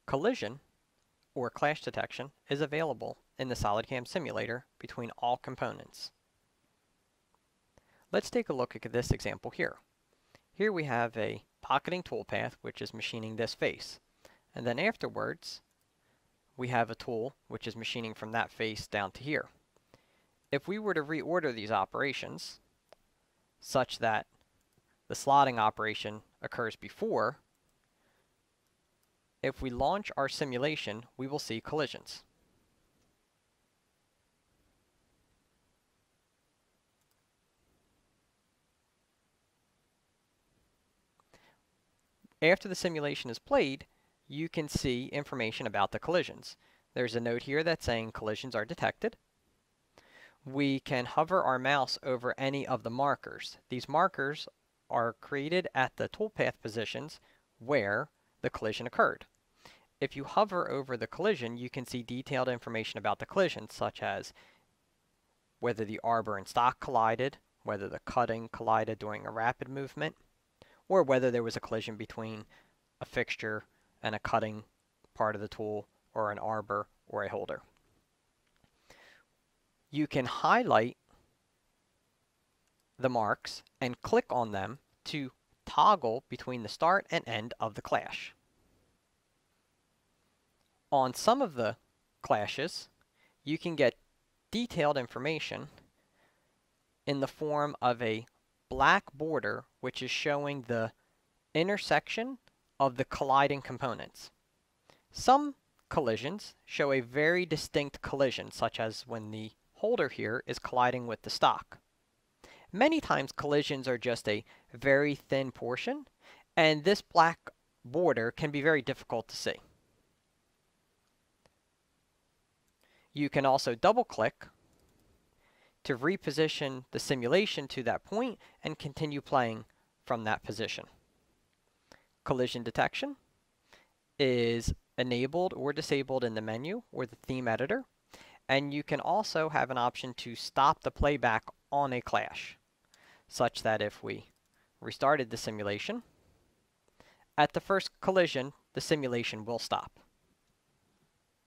Collision, or clash detection, is available in the SolidCAM simulator between all components. Let's take a look at this example here. Here we have a pocketing toolpath which is machining this face, and then afterwards we have a tool which is machining from that face down to here. If we were to reorder these operations such that the slotting operation occurs before, if we launch our simulation, we will see collisions. After the simulation is played, you can see information about the collisions. There's a note here that's saying collisions are detected. We can hover our mouse over any of the markers. These markers are created at the toolpath positions where the collision occurred. If you hover over the collision, you can see detailed information about the collision, such as whether the arbor and stock collided, whether the cutting collided during a rapid movement, or whether there was a collision between a fixture and a cutting part of the tool, or an arbor, or a holder. You can highlight the marks and click on them to toggle between the start and end of the clash. On some of the clashes, you can get detailed information in the form of a black border which is showing the intersection of the colliding components. Some collisions show a very distinct collision, such as when the holder here is colliding with the stock. Many times collisions are just a very thin portion, and this black border can be very difficult to see. You can also double-click to reposition the simulation to that point and continue playing from that position. Collision detection is enabled or disabled in the menu or the theme editor, and you can also have an option to stop the playback on a clash, such that if we restarted the simulation, at the first collision, the simulation will stop.